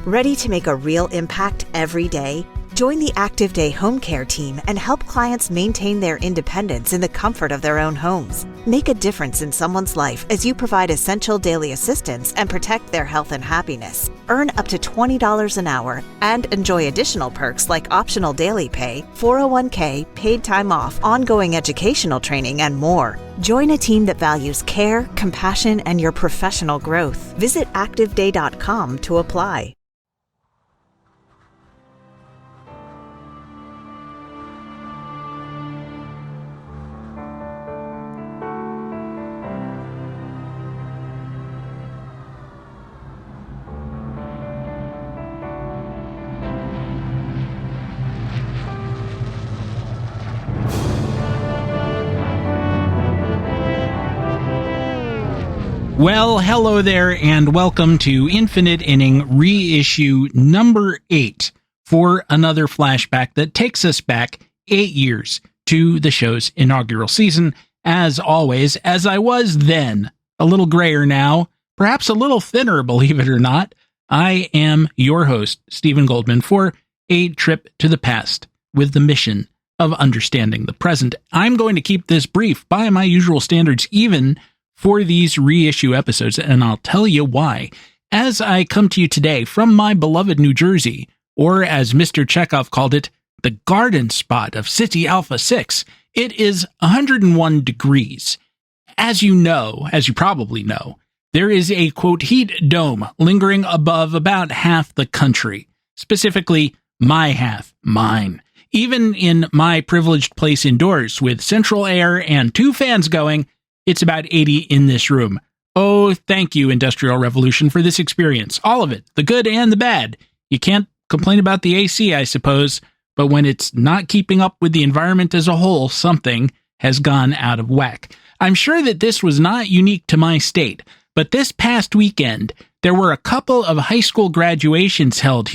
Ready to make a real impact every day? Join the Active Day Home Care team and help clients maintain their independence in the comfort of their own homes. Make a difference in someone's life as you provide essential daily assistance and protect their health and happiness. Earn up to $20 an hour and enjoy additional perks like optional daily pay, 401k, paid time off, ongoing educational training, and more. Join a team that values care, compassion, and your professional growth. Visit activeday.com to apply. Well, hello there, and welcome to Infinite Inning Reissue number 8 for another flashback that takes us back 8 years to the show's inaugural season. As always, as I was then, a little grayer now, perhaps a little thinner, believe it or not, I am your host, Stephen Goldman, for a trip to the past with the mission of understanding the present. I'm going to keep this brief by my usual standards, even for these reissue episodes, and I'll tell you why. As I come to you today from my beloved New Jersey, or as Mr. Chekhov called it, the garden spot of City Alpha 6, it is 101 degrees. As you probably know, there is a, quote, heat dome lingering above about half the country, specifically my half, mine. Even in my privileged place indoors with central air and 2 fans going, it's about 80 in this room. Oh, thank you, Industrial Revolution, for this experience. All of it, the good and the bad. You can't complain about the AC, I suppose, but when it's not keeping up with the environment as a whole, something has gone out of whack. I'm sure that this was not unique to my state, but this past weekend, there were a couple of high school graduations held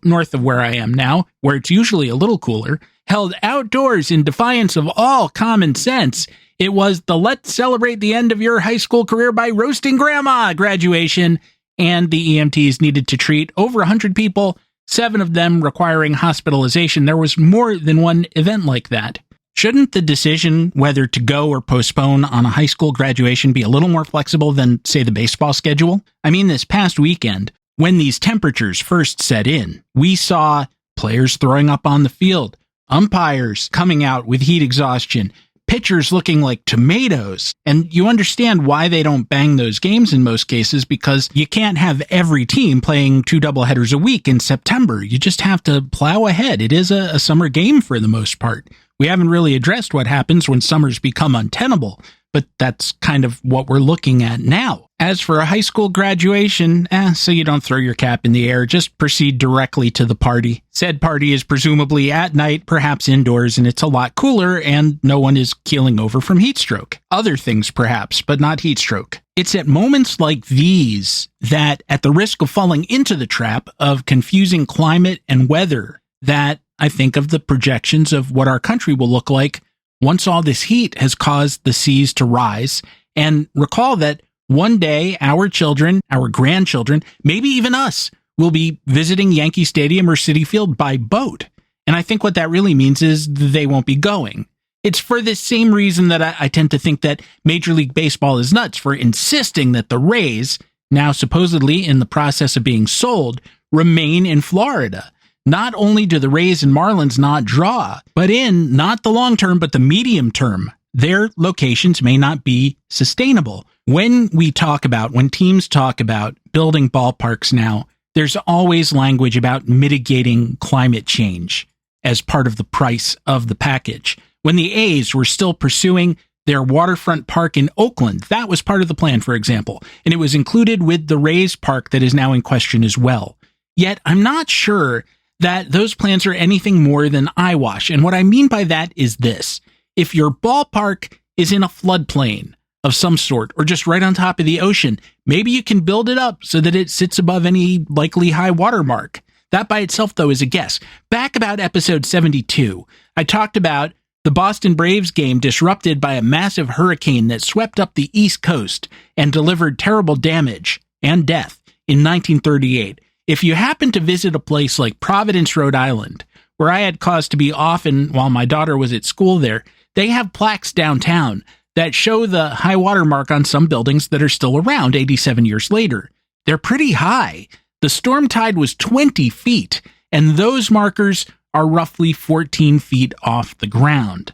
north of where I am now, where it's usually a little cooler, held outdoors in defiance of all common sense. It was the Let's Celebrate the End of Your High School Career by Roasting Grandma graduation, and the EMTs needed to treat over 100 people, 7 of them requiring hospitalization. There was more than one event like that. Shouldn't the decision whether to go or postpone on a high school graduation be a little more flexible than, say, the baseball schedule? I mean, this past weekend, when these temperatures first set in, we saw players throwing up on the field, umpires coming out with heat exhaustion, pitchers looking like tomatoes. And you understand why they don't bang those games in most cases, because you can't have every team playing 2 doubleheaders a week in September. You just have to plow ahead. It is a summer game for the most part. We haven't really addressed what happens when summers become untenable, but that's kind of what we're looking at now. As for a high school graduation, so you don't throw your cap in the air, just proceed directly to the party. Said party is presumably at night, perhaps indoors, and it's a lot cooler, and no one is keeling over from heat stroke. Other things perhaps, but not heat stroke. It's at moments like these that, at the risk of falling into the trap of confusing climate and weather, that I think of the projections of what our country will look like once all this heat has caused the seas to rise. And recall that one day, our children, our grandchildren, maybe even us, will be visiting Yankee Stadium or Citi Field by boat. And I think what that really means is they won't be going. It's for this same reason that I tend to think that Major League Baseball is nuts for insisting that the Rays, now supposedly in the process of being sold, remain in Florida. Not only do the Rays and Marlins not draw, but in not the long term, but the medium term, their locations may not be sustainable. When teams talk about building ballparks now, there's always language about mitigating climate change as part of the price of the package. When the A's were still pursuing their waterfront park in Oakland, that was part of the plan, for example, and it was included with the Rays park that is now in question as well. Yet, I'm not sure that those plans are anything more than eyewash. And what I mean by that is this. If your ballpark is in a floodplain of some sort, or just right on top of the ocean, maybe you can build it up so that it sits above any likely high water mark. That by itself, though, is a guess. Back about episode 72, I talked about the Boston Braves game disrupted by a massive hurricane that swept up the East Coast and delivered terrible damage and death in 1938. If you happen to visit a place like Providence, Rhode Island, where I had cause to be often while my daughter was at school there, they have plaques downtown that show the high water mark on some buildings that are still around 87 years later. They're pretty high. The storm tide was 20 feet, and those markers are roughly 14 feet off the ground.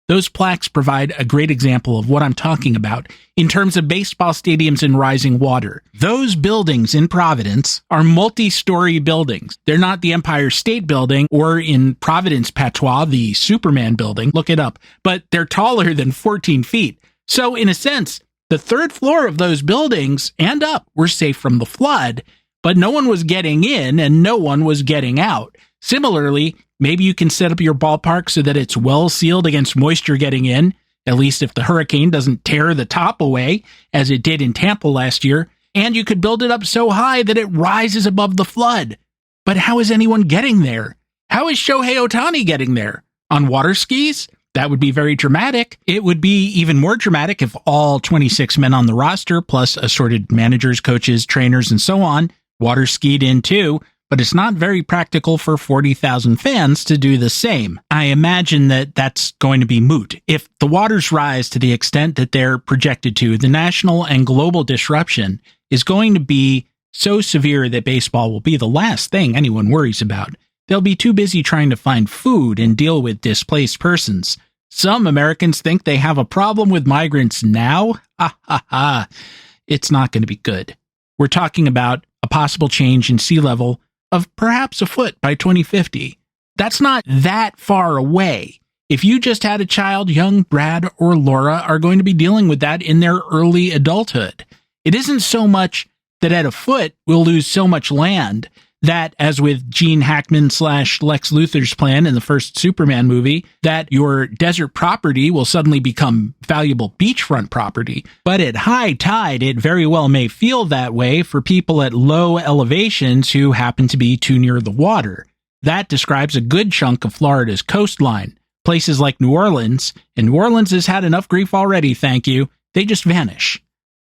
Those plaques provide a great example of what I'm talking about in terms of baseball stadiums and rising water. Those buildings in Providence are multi-story buildings. They're not the Empire State Building or, in Providence patois, the Superman Building. Look it up. But they're taller than 14 feet. So, in a sense, the third floor of those buildings and up were safe from the flood, but no one was getting in and no one was getting out. Similarly, maybe you can set up your ballpark so that it's well sealed against moisture getting in, at least if the hurricane doesn't tear the top away, as it did in Tampa last year, and you could build it up so high that it rises above the flood. But how is anyone getting there? How is Shohei Ohtani getting there? On water skis? That would be very dramatic. It would be even more dramatic if all 26 men on the roster, plus assorted managers, coaches, trainers, and so on, water skied in too. But it's not very practical for 40,000 fans to do the same. I imagine that that's going to be moot. If the waters rise to the extent that they're projected to, the national and global disruption is going to be so severe that baseball will be the last thing anyone worries about. They'll be too busy trying to find food and deal with displaced persons. Some Americans think they have a problem with migrants now. Ha ha ha. It's not going to be good. We're talking about a possible change in sea level of perhaps a foot by 2050. That's not that far away. If you just had a child, young Brad or Laura are going to be dealing with that in their early adulthood. It isn't so much that at a foot we'll lose so much land that, as with Gene Hackman / Lex Luthor's plan in the first Superman movie, that your desert property will suddenly become valuable beachfront property. But at high tide, it very well may feel that way for people at low elevations who happen to be too near the water. That describes a good chunk of Florida's coastline. Places like New Orleans, and New Orleans has had enough grief already, thank you, they just vanish.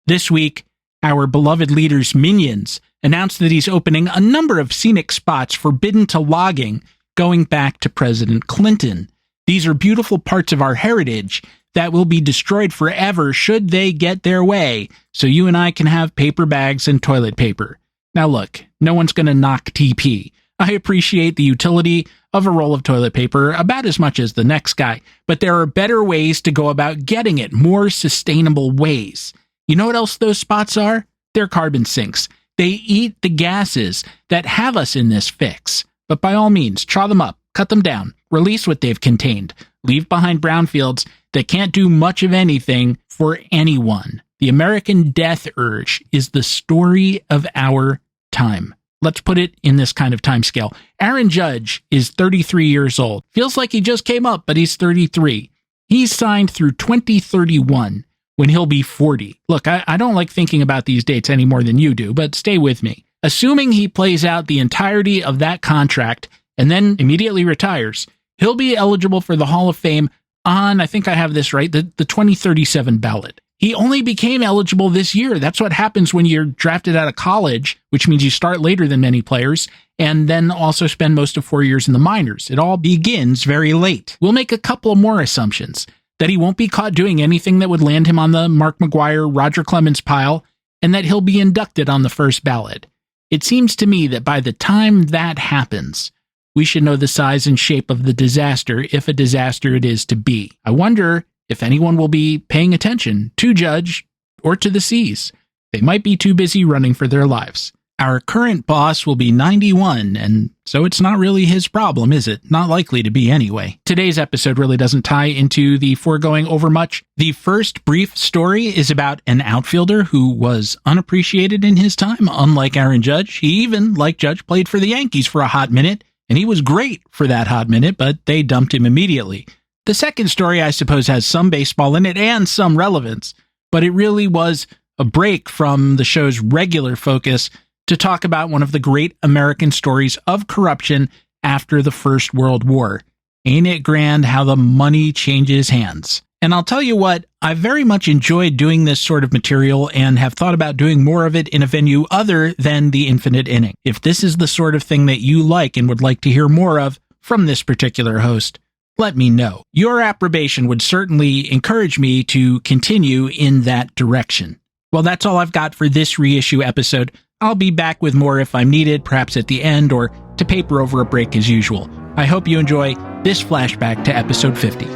This week, our beloved leader's minions announced that he's opening a number of scenic spots forbidden to logging going back to President Clinton. These are beautiful parts of our heritage that will be destroyed forever should they get their way, so you and I can have paper bags and toilet paper. Now look, no one's going to knock TP. I appreciate the utility of a roll of toilet paper about as much as the next guy, but there are better ways to go about getting it, more sustainable ways. You know what else those spots are? They're carbon sinks. They eat the gases that have us in this fix. But by all means, chaw them up, cut them down, release what they've contained, leave behind brownfields that can't do much of anything for anyone. The American death urge is the story of our time. Let's put it in this kind of time scale. Aaron Judge is 33 years old. Feels like he just came up, but he's 33. He's signed through 2031. When he'll be 40. Look, I don't like thinking about these dates any more than you do, but stay with me. Assuming he plays out the entirety of that contract and then immediately retires, he'll be eligible for the Hall of Fame on, I think I have this right, the 2037 ballot. He only became eligible this year. That's what happens when you're drafted out of college, which means you start later than many players, and then also spend most of 4 years in the minors. It all begins very late. We'll make a couple more assumptions. That he won't be caught doing anything that would land him on the Mark McGwire, Roger Clemens pile, and that he'll be inducted on the first ballot. It seems to me that by the time that happens, we should know the size and shape of the disaster, if a disaster it is to be. I wonder if anyone will be paying attention to Judge or to the C's. They might be too busy running for their lives. Our current boss will be 91, and so it's not really his problem, is it? Not likely to be anyway. Today's episode really doesn't tie into the foregoing overmuch. The first brief story is about an outfielder who was unappreciated in his time, unlike Aaron Judge. He even, like Judge, played for the Yankees for a hot minute, and he was great for that hot minute, but they dumped him immediately. The second story, I suppose, has some baseball in it and some relevance, but it really was a break from the show's regular focus to talk about one of the great American stories of corruption after the First World War. Ain't it grand how the money changes hands? And I'll tell you what, I very much enjoyed doing this sort of material and have thought about doing more of it in a venue other than the Infinite Inning. If this is the sort of thing that you like and would like to hear more of from this particular host, let me know. Your approbation would certainly encourage me to continue in that direction. Well, that's all I've got for this reissue episode. I'll be back with more if I'm needed, perhaps at the end, or to paper over a break as usual. I hope you enjoy this flashback to episode 50.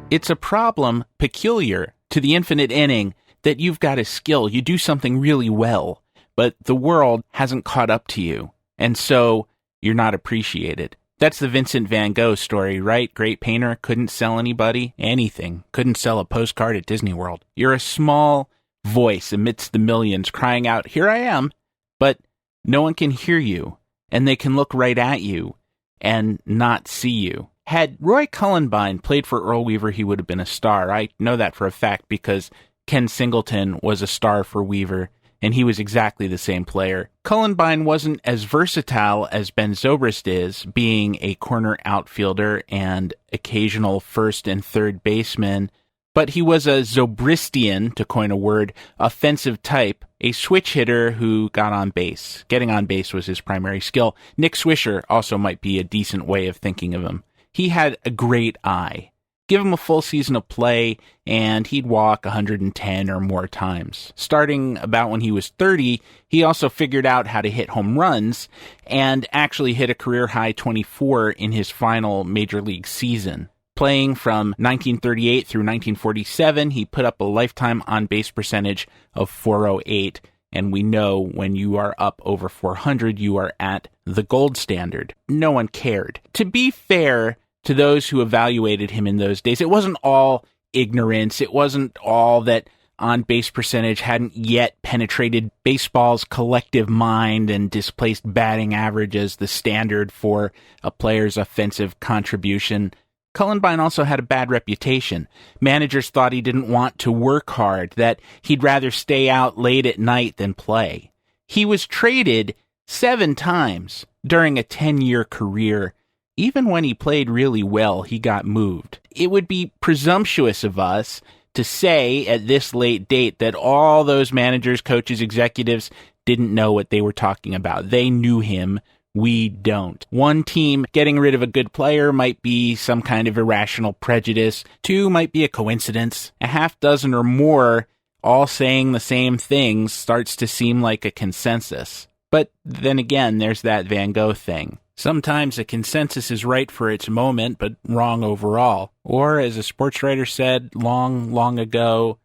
It's a problem peculiar to the Infinite Inning that you've got a skill, you do something really well, but the world hasn't caught up to you, and so you're not appreciated. That's the Vincent van Gogh story, right? Great painter, couldn't sell anybody, anything, couldn't sell a postcard at Disney World. You're a small voice amidst the millions crying out, "Here I am," but no one can hear you, and they can look right at you and not see you. Had Roy Cullenbine played for Earl Weaver, he would have been a star. I know that for a fact because Ken Singleton was a star for Weaver, and he was exactly the same player. Cullenbine wasn't as versatile as Ben Zobrist is, being a corner outfielder and occasional first and third baseman, but he was a Zobristian, to coin a word, offensive type, a switch hitter who got on base. Getting on base was his primary skill. Nick Swisher also might be a decent way of thinking of him. He had a great eye. Give him a full season of play, and he'd walk 110 or more times. Starting about when he was 30, he also figured out how to hit home runs, and actually hit a career-high 24 in his final major league season. Playing from 1938 through 1947, he put up a lifetime on-base percentage of .408, and we know when you are up over 400, you are at the gold standard. No one cared. To be fair to those who evaluated him in those days, it wasn't all ignorance. It wasn't all that on-base percentage hadn't yet penetrated baseball's collective mind and displaced batting average as the standard for a player's offensive contribution. Cullenbine also had a bad reputation. Managers thought he didn't want to work hard, that he'd rather stay out late at night than play. He was traded 7 times during a 10-year career. Even when he played really well, he got moved. It would be presumptuous of us to say at this late date that all those managers, coaches, executives didn't know what they were talking about. They knew him. We don't. One team getting rid of a good player might be some kind of irrational prejudice. 2 might be a coincidence. A half dozen or more all saying the same things starts to seem like a consensus. But then again, there's that Van Gogh thing. Sometimes a consensus is right for its moment, but wrong overall. Or, as a sports writer said long, long ago,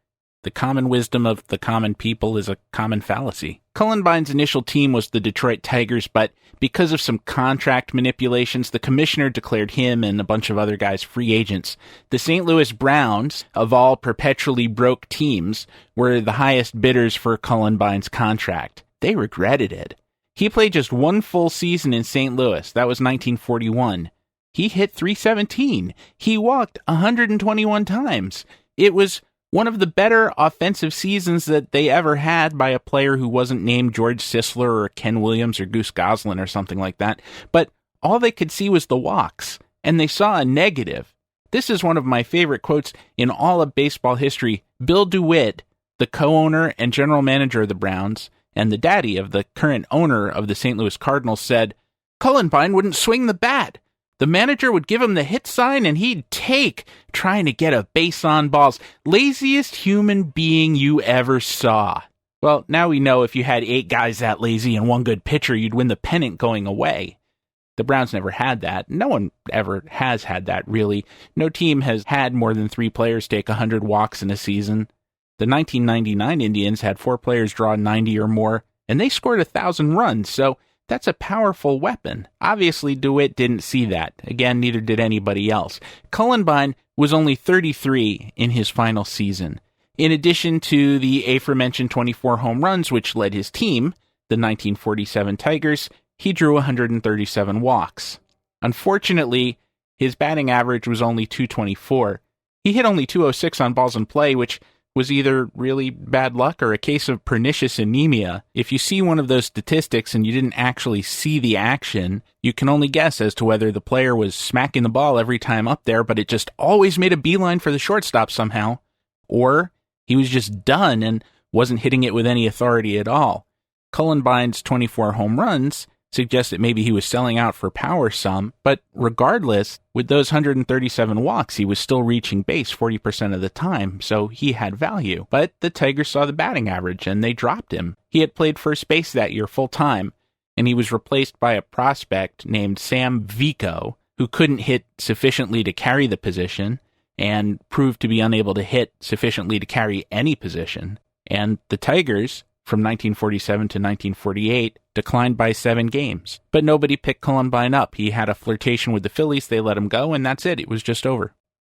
the common wisdom of the common people is a common fallacy. Cullenbine's initial team was the Detroit Tigers, but because of some contract manipulations, the commissioner declared him and a bunch of other guys free agents. The St. Louis Browns, of all perpetually broke teams, were the highest bidders for Cullenbine's contract. They regretted it. He played just 1 full season in St. Louis. That was 1941. He hit .317. He walked 121 times. It was one of the better offensive seasons that they ever had by a player who wasn't named George Sisler or Ken Williams or Goose Goslin or something like that. But all they could see was the walks, and they saw a negative. This is one of my favorite quotes in all of baseball history. Bill DeWitt, the co-owner and general manager of the Browns, and the daddy of the current owner of the St. Louis Cardinals, said, "Cullenbine wouldn't swing the bat. The manager would give him the hit sign and he'd take, trying to get a base on balls. Laziest human being you ever saw." Well, now we know if you had 8 guys that lazy and 1 good pitcher, you'd win the pennant going away. The Browns never had that. No one ever has had that, really. No team has had more than 3 players take 100 walks in a season. The 1999 Indians had 4 players draw 90 or more, and they scored 1,000 runs, so that's a powerful weapon. Obviously, DeWitt didn't see that. Again, neither did anybody else. Cullenbine was only 33 in his final season. In addition to the aforementioned 24 home runs, which led his team, the 1947 Tigers, he drew 137 walks. Unfortunately, his batting average was only .224. He hit only .206 on balls in play, which was either really bad luck or a case of pernicious anemia. If you see one of those statistics and you didn't actually see the action, you can only guess as to whether the player was smacking the ball every time up there, but it just always made a beeline for the shortstop somehow, or he was just done and wasn't hitting it with any authority at all. Cullenbine's 24 home runs suggest that maybe he was selling out for power some, but regardless, with those 137 walks, he was still reaching base 40% of the time, so he had value. But the Tigers saw the batting average, and they dropped him. He had played first base that year full-time, and he was replaced by a prospect named Sam Vico, who couldn't hit sufficiently to carry the position, and proved to be unable to hit sufficiently to carry any position. And the Tigers, from 1947 to 1948, declined by 7 games. But nobody picked Cullenbine up. He had a flirtation with the Phillies, they let him go, and that's it. It was just over.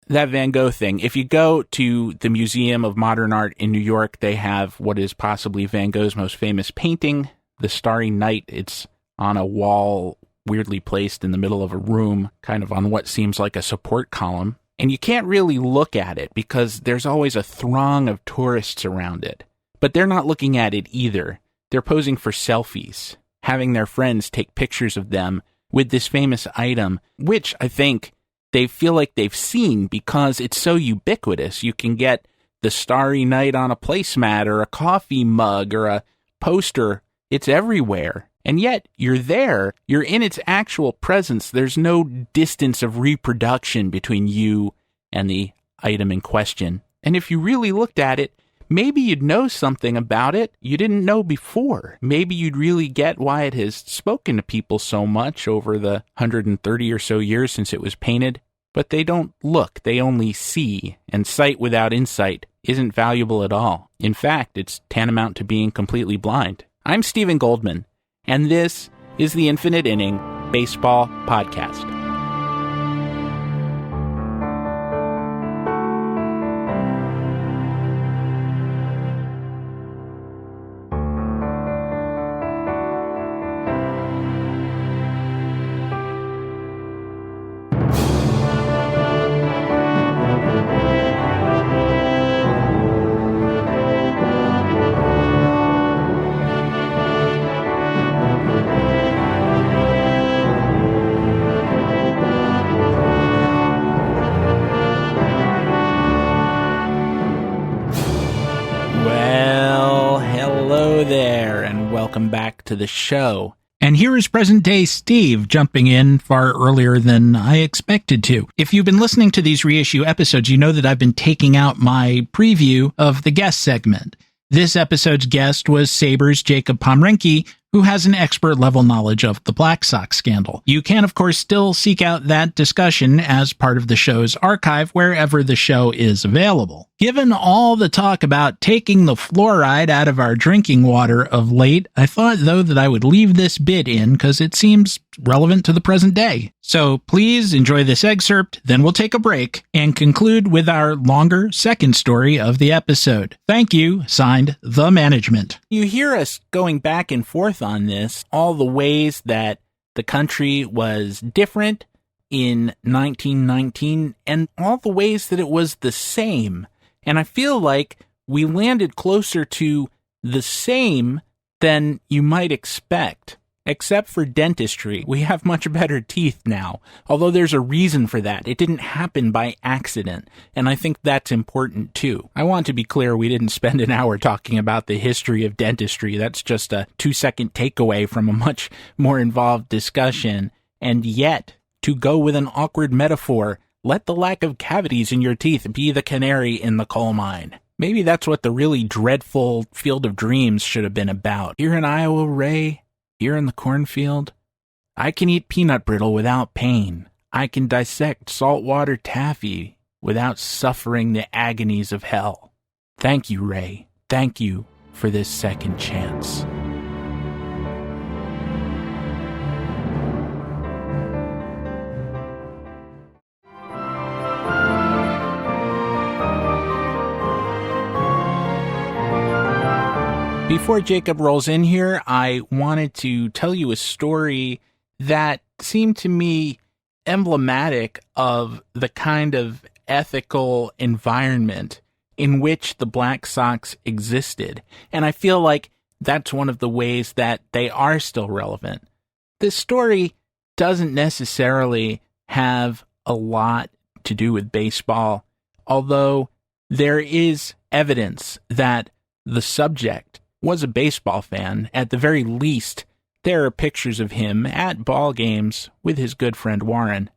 That Van Gogh thing, if you go to the Museum of Modern Art in New York, they have what is possibly Van Gogh's most famous painting, The Starry Night. It's on a wall, weirdly placed in the middle of a room, kind of on what seems like a support column. And you can't really look at it because there's always a throng of tourists around it. But they're not looking at it either. They're posing for selfies, having their friends take pictures of them with this famous item, which I think they feel like they've seen because it's so ubiquitous. You can get the Starry Night on a placemat or a coffee mug or a poster. It's everywhere. And yet, you're there. You're in its actual presence. There's no distance of reproduction between you and the item in question. And if you really looked at it, maybe you'd know something about it you didn't know before. Maybe you'd really get why it has spoken to people so much over the 130 or so years since it was painted. But they don't look, they only see, and sight without insight isn't valuable at all. In fact, it's tantamount to being completely blind. I'm Stephen Goldman, and this is the Infinite Inning Baseball Podcast. Welcome back to the show. And here is present-day Steve jumping in far earlier than I expected to. If you've been listening to these reissue episodes, you know that I've been taking out my preview of the guest segment. This episode's guest was Sabres' Jacob Pomrenke, who has an expert-level knowledge of the Black Sox scandal. You can, of course, still seek out that discussion as part of the show's archive wherever the show is available. Given all the talk about taking the fluoride out of our drinking water of late, I thought, though, that I would leave this bit in because it seems relevant to the present day. So please enjoy this excerpt, then we'll take a break and conclude with our longer second story of the episode. Thank you, signed, The Management. You hear us going back and forth on this, all the ways that the country was different in 1919 and all the ways that it was the same. And I feel like we landed closer to the same than you might expect. Except for dentistry, we have much better teeth now. Although there's a reason for that. It didn't happen by accident. And I think that's important too. I want to be clear, we didn't spend an hour talking about the history of dentistry. That's just a 2-second takeaway from a much more involved discussion. And yet, to go with an awkward metaphor, let the lack of cavities in your teeth be the canary in the coal mine. Maybe that's what the really dreadful Field of Dreams should have been about. Here in Iowa, Ray, here in the cornfield, I can eat peanut brittle without pain. I can dissect saltwater taffy without suffering the agonies of hell. Thank you, Ray. Thank you for this second chance. Before Jacob rolls in here, I wanted to tell you a story that seemed to me emblematic of the kind of ethical environment in which the Black Sox existed. And I feel like that's one of the ways that they are still relevant. This story doesn't necessarily have a lot to do with baseball, although there is evidence that the subject was a baseball fan. At the very least, there are pictures of him at ball games with his good friend Warren.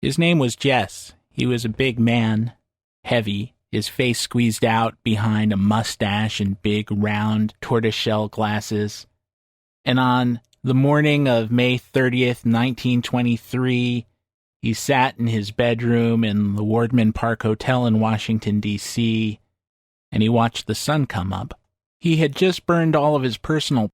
His name was Jess. He was a big man, heavy, his face squeezed out behind a mustache and big, round, tortoiseshell glasses. And on the morning of May 30th, 1923, he sat in his bedroom in the Wardman Park Hotel in Washington, D.C., and he watched the sun come up. He had just burned all of his personal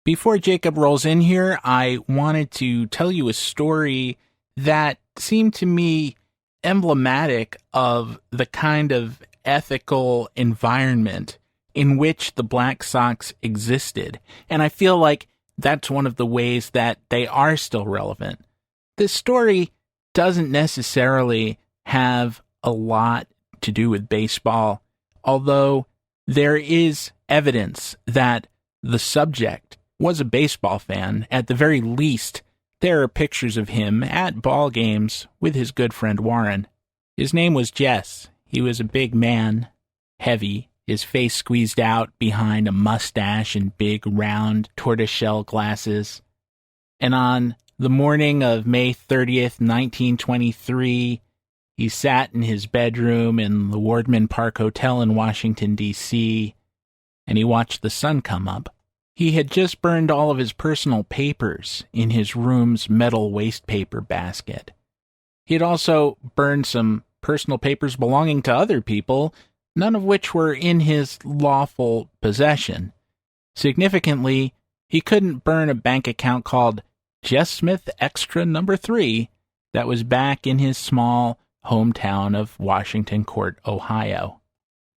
Before Jacob rolls in here, I wanted to tell you a story that seemed to me emblematic of the kind of ethical environment in which the Black Sox existed. And I feel like that's one of the ways that they are still relevant. This story doesn't necessarily have a lot to do with baseball, although there is evidence that the subject was a baseball fan. At the very least, there are pictures of him at ball games with his good friend Warren. His name was Jess. He was a big man, heavy, his face squeezed out behind a mustache and big, round, tortoiseshell glasses. And on the morning of May 30th, 1923, he sat in his bedroom in the Wardman Park Hotel in Washington, D.C., and he watched the sun come up. He had just burned all of his personal papers in his room's metal wastepaper basket. He had also burned some personal papers belonging to other people none of which were in his lawful possession. Significantly, he couldn't burn a bank account called Jess Smith Extra Number 3 that was back in his small hometown of Washington Court, Ohio.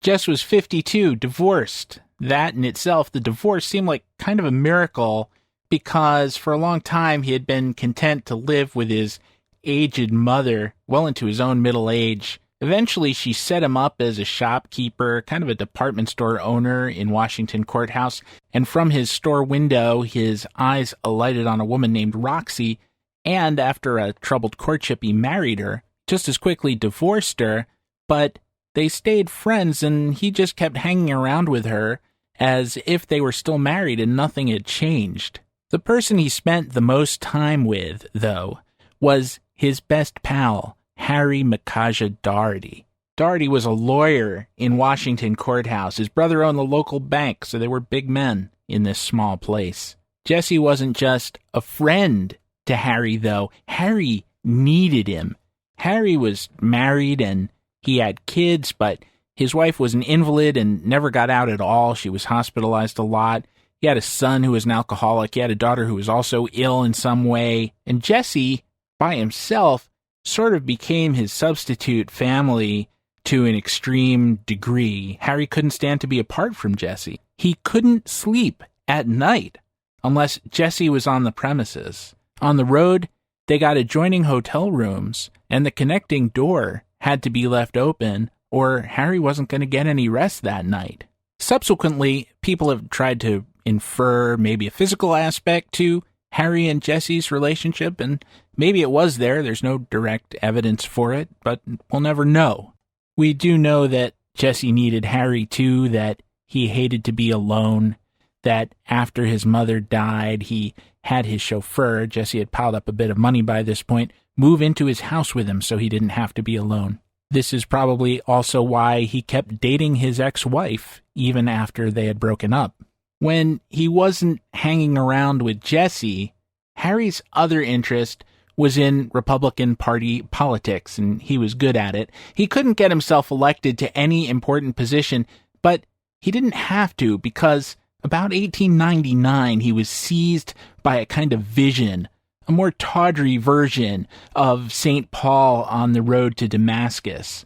Jess was 52, divorced. That in itself, the divorce seemed like kind of a miracle because for a long time he had been content to live with his aged mother well into his own middle age. Eventually, she set him up as a shopkeeper, kind of a department store owner in Washington Courthouse, and from his store window, his eyes alighted on a woman named Roxy, and after a troubled courtship, he married her, just as quickly divorced her, but they stayed friends, and he just kept hanging around with her as if they were still married and nothing had changed. The person he spent the most time with, though, was his best pal, Harry Makaja Doherty. Doherty was a lawyer in Washington Courthouse. His brother owned the local bank, so they were big men in this small place. Jesse wasn't just a friend to Harry, though. Harry needed him. Harry was married and he had kids, but his wife was an invalid and never got out at all. She was hospitalized a lot. He had a son who was an alcoholic. He had a daughter who was also ill in some way. And Jesse, by himself, sort of became his substitute family to an extreme degree. Harry couldn't stand to be apart from Jesse. He couldn't sleep at night unless Jesse was on the premises. On the road, they got adjoining hotel rooms, and the connecting door had to be left open, or Harry wasn't going to get any rest that night. Subsequently, people have tried to infer maybe a physical aspect to Harry and Jesse's relationship, and maybe it was there. There's no direct evidence for it, but we'll never know. We do know that Jesse needed Harry too, that he hated to be alone, that after his mother died, he had his chauffeur, Jesse had piled up a bit of money by this point, move into his house with him so he didn't have to be alone. This is probably also why he kept dating his ex-wife even after they had broken up. When he wasn't hanging around with Jesse, Harry's other interest was in Republican Party politics, and he was good at it. He couldn't get himself elected to any important position, but he didn't have to because about 1899 he was seized by a kind of vision, a more tawdry version of St. Paul on the road to Damascus.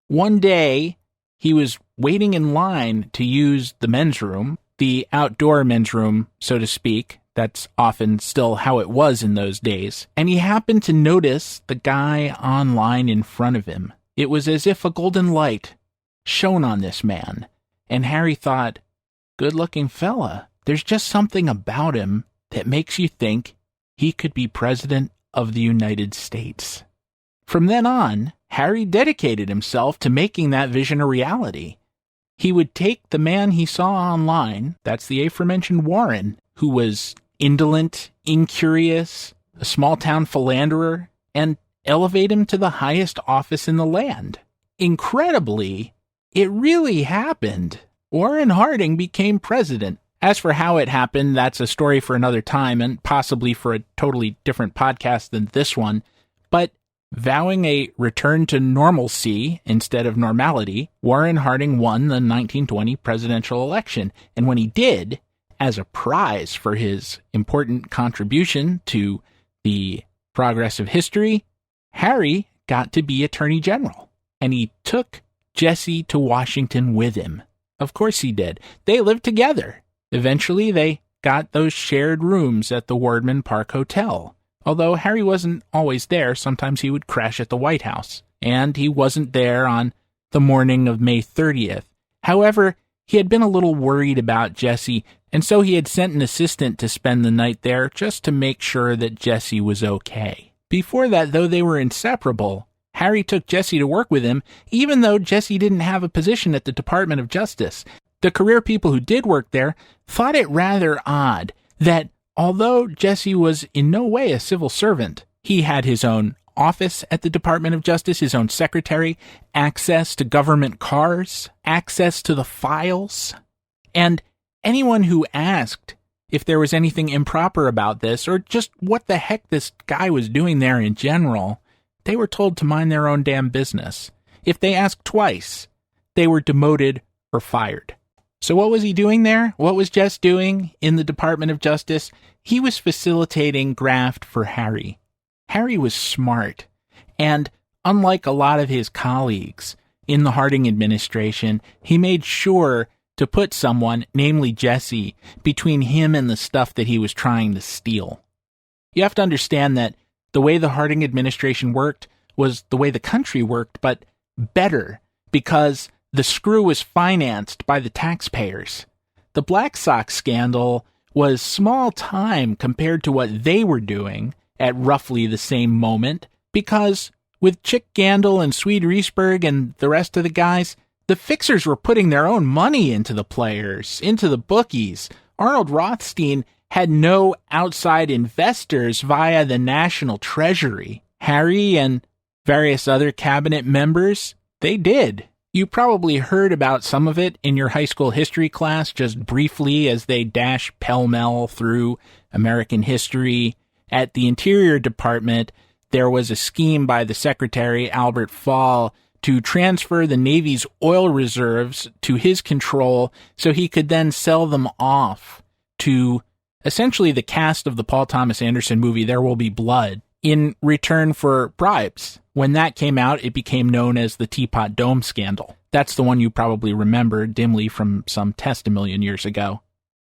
One day, he was waiting in line to use the men's room, the outdoor men's room, so to speak. That's often still how it was in those days. And he happened to notice the guy online in front of him. It was as if a golden light shone on this man. And Harry thought, good-looking fella. There's just something about him that makes you think he could be president of the United States. From then on, Harry dedicated himself to making that vision a reality. He would take the man he saw online, that's the aforementioned Warren, who was indolent, incurious, a small-town philanderer, and elevate him to the highest office in the land. Incredibly, it really happened. Warren Harding became president. As for how it happened, that's a story for another time and possibly for a totally different podcast than this one. But vowing a return to normalcy instead of normality, Warren Harding won the 1920 presidential election. And when he did, as a prize for his important contribution to the progress of history, Harry got to be Attorney General. And he took Jesse to Washington with him. Of course he did. They lived together. Eventually, they got those shared rooms at the Wardman Park Hotel. Although Harry wasn't always there, sometimes he would crash at the White House. And he wasn't there on the morning of May 30th. However, he had been a little worried about Jesse, and so he had sent an assistant to spend the night there just to make sure that Jesse was okay. Before that, though they were inseparable, Harry took Jesse to work with him, even though Jesse didn't have a position at the Department of Justice. The career people who did work there thought it rather odd that although Jesse was in no way a civil servant, he had his own office at the Department of Justice, his own secretary, access to government cars, access to the files, and anyone who asked if there was anything improper about this or just what the heck this guy was doing there in general, they were told to mind their own damn business. If they asked twice, they were demoted or fired. So what was he doing there? What was Jess doing in the Department of Justice? He was facilitating graft for Harry. Harry was smart, and unlike a lot of his colleagues in the Harding administration, he made sure to put someone, namely Jesse, between him and the stuff that he was trying to steal. You have to understand that the way the Harding administration worked was the way the country worked, but better, because the screw was financed by the taxpayers. The Black Sox scandal was small time compared to what they were doing at roughly the same moment, because with Chick Gandil and Swede Riesberg and the rest of the guys, the fixers were putting their own money into the players, into the bookies. Arnold Rothstein had no outside investors via the National Treasury. Harry and various other cabinet members, they did. You probably heard about some of it in your high school history class, just briefly as they dash pell-mell through American history. At the Interior Department, there was a scheme by the Secretary, Albert Fall, to transfer the Navy's oil reserves to his control so he could then sell them off to essentially the cast of the Paul Thomas Anderson movie There Will Be Blood in return for bribes. When that came out, it became known as the Teapot Dome scandal. That's the one you probably remember dimly from some test a million years ago.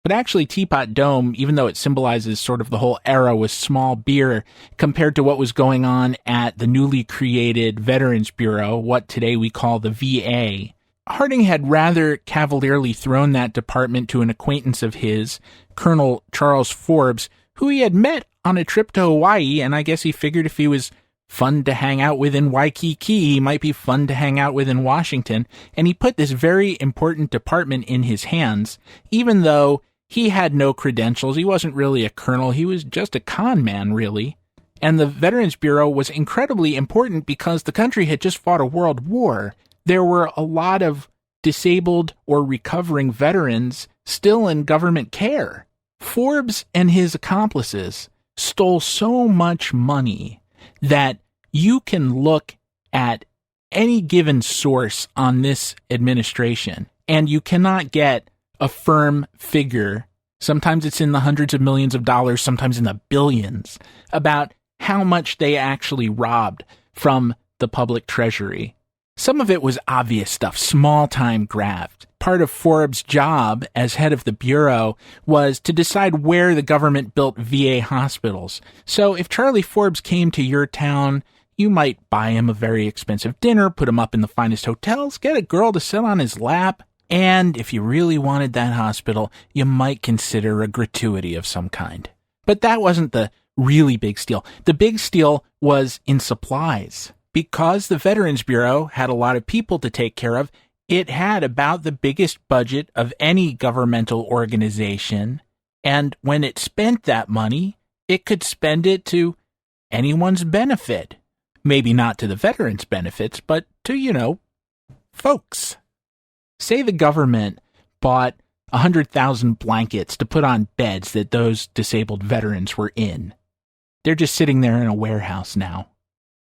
But actually, Teapot Dome, even though it symbolizes sort of the whole era, was small beer compared to what was going on at the newly created Veterans Bureau, what today we call the VA. Harding had rather cavalierly thrown that department to an acquaintance of his, Colonel Charles Forbes, who he had met on a trip to Hawaii, and I guess he figured if he was fun to hang out with in Waikiki, he might be fun to hang out with in Washington, and he put this very important department in his hands, even though he had no credentials. He wasn't really a colonel. He was just a con man, really. And the Veterans Bureau was incredibly important because the country had just fought a world war. There were a lot of disabled or recovering veterans still in government care. Forbes and his accomplices stole so much money that you can look at any given source on this administration and you cannot get a firm figure, sometimes it's in the hundreds of millions of dollars, sometimes in the billions, about how much they actually robbed from the public treasury. Some of it was obvious stuff, small-time graft. Part of Forbes' job as head of the Bureau was to decide where the government built VA hospitals. So if Charlie Forbes came to your town, you might buy him a very expensive dinner, put him up in the finest hotels, get a girl to sit on his lap, and if you really wanted that hospital, you might consider a gratuity of some kind. But that wasn't the really big steal. The big steal was in supplies. Because the Veterans Bureau had a lot of people to take care of, it had about the biggest budget of any governmental organization. And when it spent that money, it could spend it to anyone's benefit. Maybe not to the veterans' benefits, but to, folks. Say the government bought 100,000 blankets to put on beds that those disabled veterans were in. They're just sitting there in a warehouse now.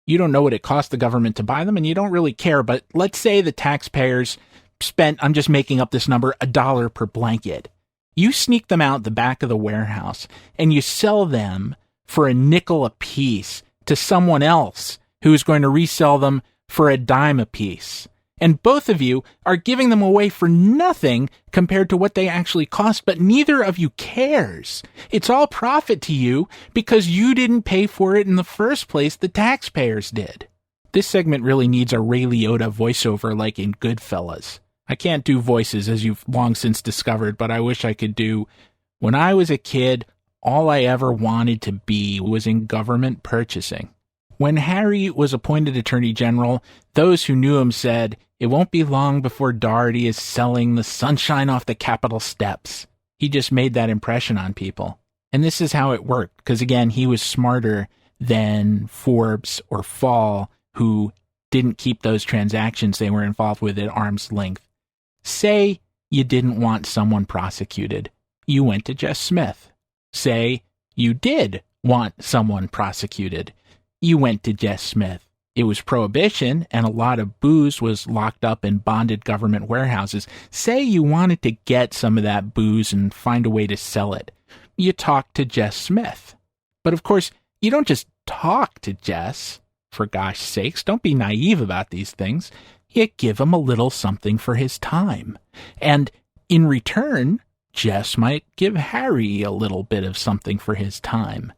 You don't know what it cost the government to buy them, and you don't really care, but let's say the taxpayers spent, I'm just making up this number, $1 per blanket. You sneak them out the back of the warehouse, and you sell them for a nickel a piece to someone else who's going to resell them for a dime a piece. And both of you are giving them away for nothing compared to what they actually cost, but neither of you cares. It's all profit to you because you didn't pay for it in the first place, the taxpayers did. This segment really needs a Ray Liotta voiceover like in Goodfellas. I can't do voices, as you've long since discovered, but I wish I could do. When I was a kid, all I ever wanted to be was in government purchasing. When Harry was appointed Attorney General, those who knew him said, "It won't be long before Doherty is selling the sunshine off the Capitol steps." He just made that impression on people. And this is how it worked, because again, he was smarter than Forbes or Fall, who didn't keep those transactions they were involved with at arm's length. Say you didn't want someone prosecuted. You went to Jess Smith. Say you did want someone prosecuted. You went to Jess Smith. it was Prohibition, and a lot of booze was locked up in bonded government warehouses. Say you wanted to get some of that booze and find a way to sell it. You talk to Jess Smith. But of course, you don't just talk to Jess. For gosh sakes, don't be naive about these things. You give him a little something for his time. And in return, Jess might give Harry a little bit of something for his time.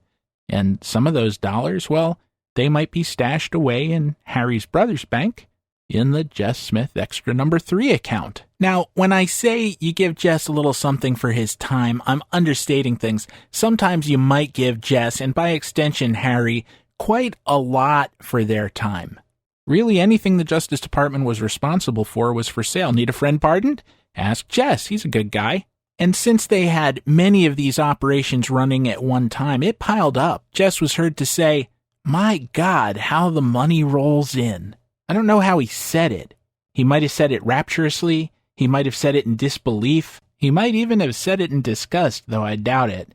And some of those dollars, well, they might be stashed away in Harry's brother's bank in the Jess Smith Extra Number 3 account. Now, when I say you give Jess a little something for his time, I'm understating things. Sometimes you might give Jess, and by extension Harry, quite a lot for their time. Really, anything the Justice Department was responsible for was for sale. Need a friend pardoned? Ask Jess. He's a good guy. And since they had many of these operations running at one time, it piled up. Jess was heard to say, "My God, how the money rolls in." I don't know how he said it. He might have said it rapturously. He might have said it in disbelief. He might even have said it in disgust, though I doubt it.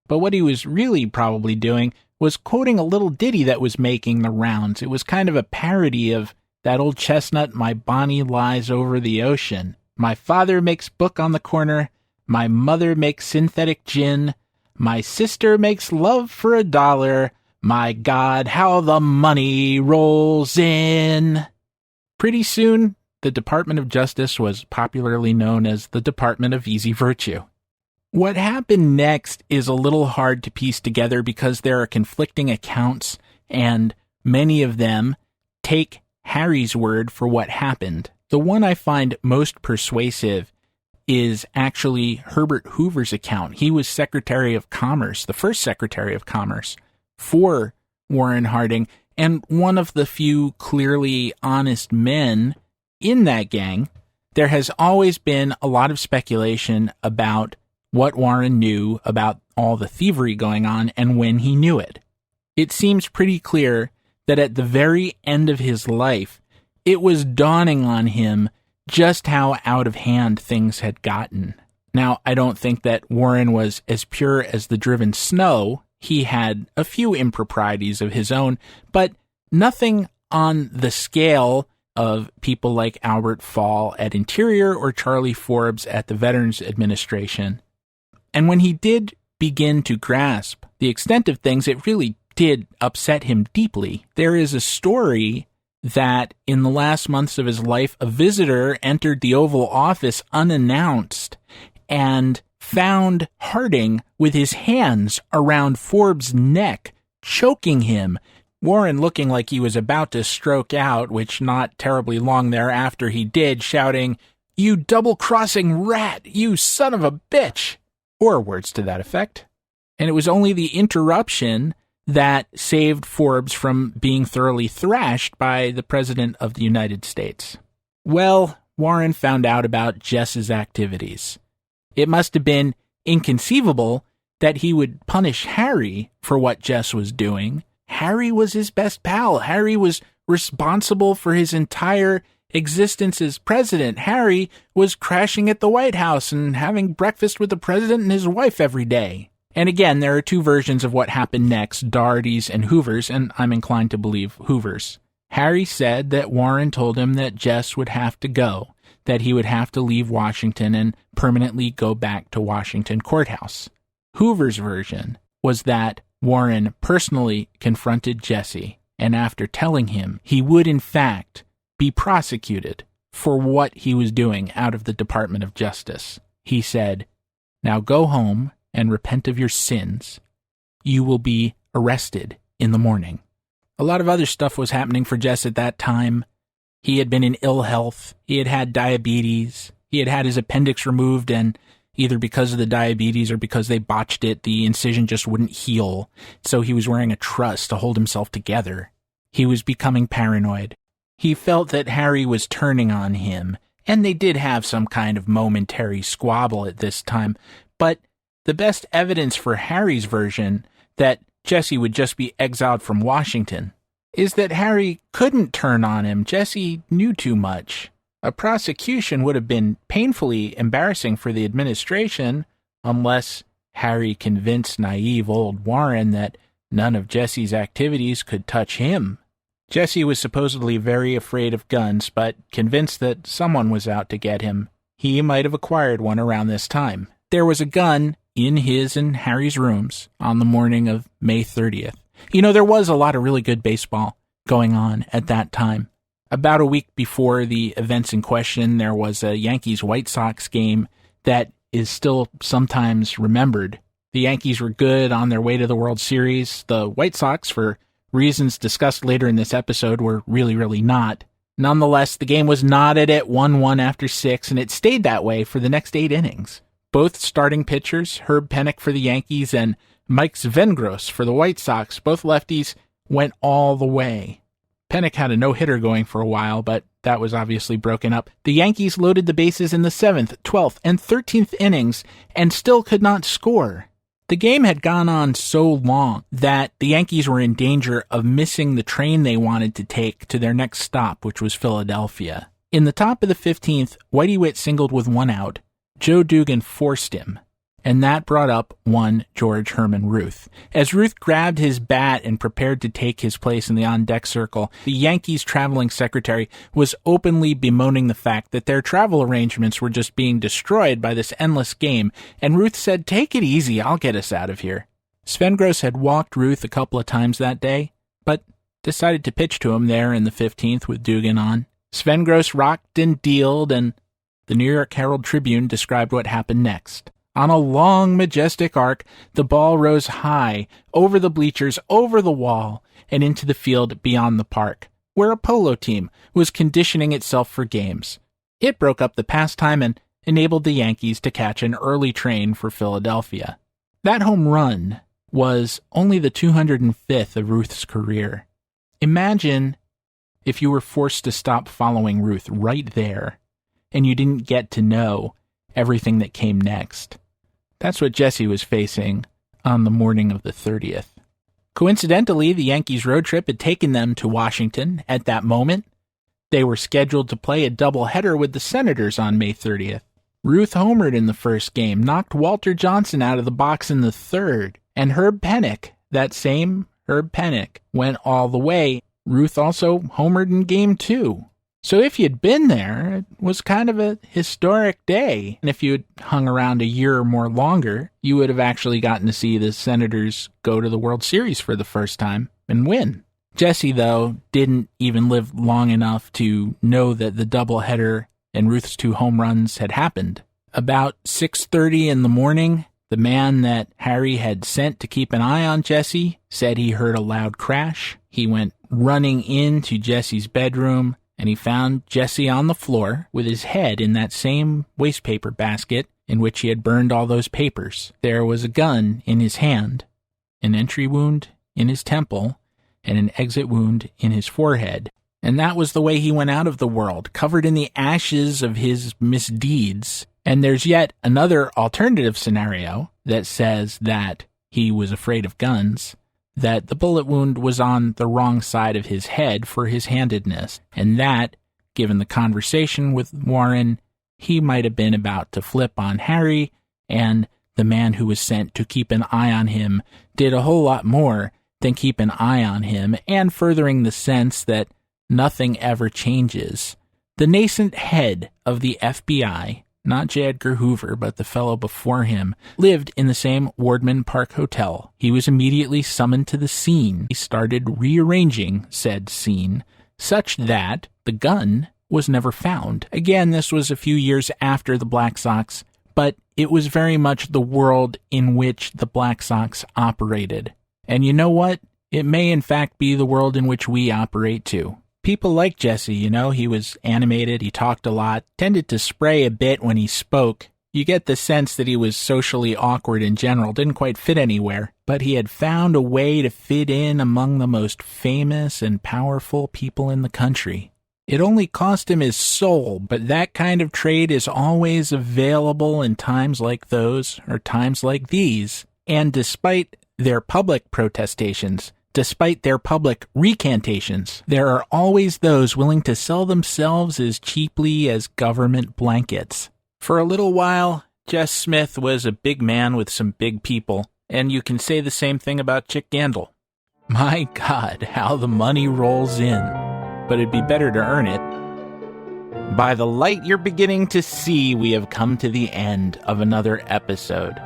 But what he was really probably doing was quoting a little ditty that was making the rounds. It was kind of a parody of that old chestnut, "My Bonnie Lies Over the Ocean." My father makes book on the corner. My mother makes synthetic gin. My sister makes love for $1. My God, how the money rolls in. Pretty soon, the Department of Justice was popularly known as the Department of Easy Virtue. What happened next is a little hard to piece together because there are conflicting accounts, and many of them take Harry's word for what happened. The one I find most persuasive is actually Herbert Hoover's account. He was Secretary of Commerce, the first Secretary of Commerce for Warren Harding, and one of the few clearly honest men in that gang. There has always been a lot of speculation about what Warren knew about all the thievery going on and when he knew it. It seems pretty clear that at the very end of his life, it was dawning on him just how out of hand things had gotten. Now, I don't think that Warren was as pure as the driven snow. He had a few improprieties of his own, but nothing on the scale of people like Albert Fall at Interior or Charlie Forbes at the Veterans Administration. And when he did begin to grasp the extent of things, it really did upset him deeply. There is a story that in the last months of his life, a visitor entered the Oval Office unannounced and found Harding with his hands around Forbes' neck, choking him. Warren looking like he was about to stroke out, which not terribly long thereafter he did, shouting, "You double-crossing rat, you son of a bitch," or words to that effect. And it was only the interruption that saved Forbes from being thoroughly thrashed by the President of the United States. Well, Warren found out about Jess's activities. It must have been inconceivable that he would punish Harry for what Jess was doing. Harry was his best pal. Harry was responsible for his entire existence as president. Harry was crashing at the White House and having breakfast with the president and his wife every day. And again, there are two versions of what happened next, Doherty's and Hoover's, and I'm inclined to believe Hoover's. Harry said that Warren told him that Jess would have to go, that he would have to leave Washington and permanently go back to Washington Courthouse. Hoover's version was that Warren personally confronted Jesse, and after telling him he would in fact be prosecuted for what he was doing out of the Department of Justice, he said, "Now go home and repent of your sins. You will be arrested in the morning." A lot of other stuff was happening for Jess at that time. He had been in ill health. He had had diabetes. He had had his appendix removed, and either because of the diabetes or because they botched it, the incision just wouldn't heal. So he was wearing a truss to hold himself together. He was becoming paranoid. He felt that Harry was turning on him, and they did have some kind of momentary squabble at this time, but the best evidence for Harry's version that Jesse would just be exiled from Washington is that Harry couldn't turn on him. Jesse knew too much. A prosecution would have been painfully embarrassing for the administration unless Harry convinced naive old Warren that none of Jesse's activities could touch him. Jesse was supposedly very afraid of guns, but convinced that someone was out to get him. He might have acquired one around this time. There was a gun in his and Harry's rooms on the morning of May 30th. There was a lot of really good baseball going on at that time. About a week before the events in question, there was a Yankees-White Sox game that is still sometimes remembered. The Yankees were good on their way to the World Series. The White Sox, for reasons discussed later in this episode, were really, really not. Nonetheless, the game was knotted at 1-1 after 6, and it stayed that way for the next 8 innings. Both starting pitchers, Herb Pennock for the Yankees and Mike Svengros for the White Sox, both lefties, went all the way. Pennock had a no-hitter going for a while, but that was obviously broken up. The Yankees loaded the bases in the 7th, 12th, and 13th innings and still could not score. The game had gone on so long that the Yankees were in danger of missing the train they wanted to take to their next stop, which was Philadelphia. In the top of the 15th, Whitey Witt singled with 1 out. Joe Dugan forced him, and that brought up one George Herman Ruth. As Ruth grabbed his bat and prepared to take his place in the on-deck circle, the Yankees' traveling secretary was openly bemoaning the fact that their travel arrangements were just being destroyed by this endless game, and Ruth said, "Take it easy, I'll get us out of here." Svengros had walked Ruth a couple of times that day, but decided to pitch to him there in the 15th with Dugan on. Svengros rocked and dealed, and the New York Herald Tribune described what happened next. On a long, majestic arc, the ball rose high, over the bleachers, over the wall, and into the field beyond the park, where a polo team was conditioning itself for games. It broke up the pastime and enabled the Yankees to catch an early train for Philadelphia. That home run was only the 205th of Ruth's career. Imagine if you were forced to stop following Ruth right there, and you didn't get to know everything that came next. That's what Jesse was facing on the morning of the 30th. Coincidentally, the Yankees' road trip had taken them to Washington at that moment. They were scheduled to play a doubleheader with the Senators on May 30th. Ruth homered in the first game, knocked Walter Johnson out of the box in the third, and Herb Pennock, that same Herb Pennock, went all the way. Ruth also homered in Game 2. So if you'd been there, it was kind of a historic day. And if you'd hung around a year or more longer, you would have actually gotten to see the Senators go to the World Series for the first time and win. Jesse, though, didn't even live long enough to know that the doubleheader and Ruth's 2 home runs had happened. About 6:30 in the morning, the man that Harry had sent to keep an eye on Jesse said he heard a loud crash. He went running into Jesse's bedroom, and he found Jesse on the floor with his head in that same wastepaper basket in which he had burned all those papers. There was a gun in his hand, an entry wound in his temple, and an exit wound in his forehead. And that was the way he went out of the world, covered in the ashes of his misdeeds. And there's yet another alternative scenario that says that he was afraid of guns, that the bullet wound was on the wrong side of his head for his handedness, and that, given the conversation with Warren, he might have been about to flip on Harry, and the man who was sent to keep an eye on him did a whole lot more than keep an eye on him, and furthering the sense that nothing ever changes. The nascent head of the FBI, not J. Edgar Hoover, but the fellow before him, lived in the same Wardman Park Hotel. He was immediately summoned to the scene. He started rearranging said scene, such that the gun was never found. Again, this was a few years after the Black Sox, but it was very much the world in which the Black Sox operated. And you know what? It may in fact be the world in which we operate too. People like Jesse, he was animated, he talked a lot, tended to spray a bit when he spoke. You get the sense that he was socially awkward in general, didn't quite fit anywhere, but he had found a way to fit in among the most famous and powerful people in the country. It only cost him his soul, but that kind of trade is always available in times like those, or times like these. And despite their public protestations, despite their public recantations, there are always those willing to sell themselves as cheaply as government blankets. For a little while, Jess Smith was a big man with some big people, and you can say the same thing about Chick Gandil. My God, how the money rolls in. But it'd be better to earn it. By the light you're beginning to see, we have come to the end of another episode.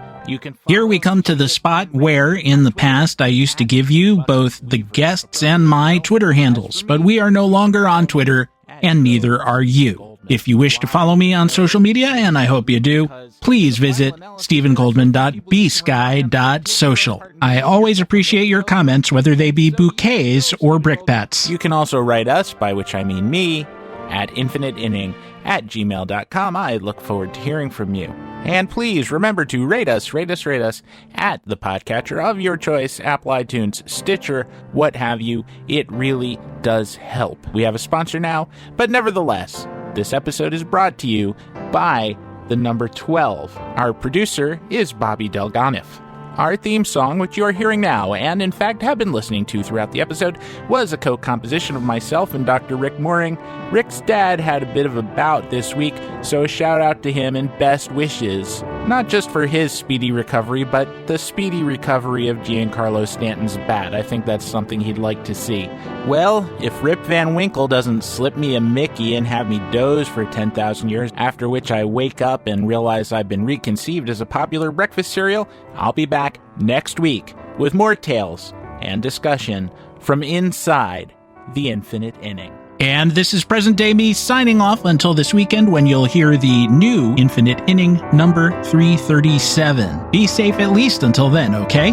Here we come to the spot where, in the past, I used to give you both the guests and my Twitter handles, but we are no longer on Twitter, and neither are you. If you wish to follow me on social media, and I hope you do, please visit stephengoldman.bsky.social. I always appreciate your comments, whether they be bouquets or brickbats. You can also write us, by which I mean me, at infiniteinning@gmail.com. I look forward to hearing from you. And please remember to rate us at the podcatcher of your choice, Apple, iTunes, Stitcher, what have you. It really does help. We have a sponsor now, but nevertheless, this episode is brought to you by the number 12. Our producer is Bobby Delganiff. Our theme song, which you are hearing now, and in fact have been listening to throughout the episode, was a co-composition of myself and Dr. Rick Mooring. Rick's dad had a bit of a bout this week, so a shout out to him and best wishes, not just for his speedy recovery, but the speedy recovery of Giancarlo Stanton's bat. I think that's something he'd like to see. Well, if Rip Van Winkle doesn't slip me a Mickey and have me doze for 10,000 years, after which I wake up and realize I've been reconceived as a popular breakfast cereal, I'll be back next week with more tales and discussion from inside the Infinite Inning. And this is present day me signing off until this weekend when you'll hear the new Infinite Inning number 337. Be safe at least until then, okay?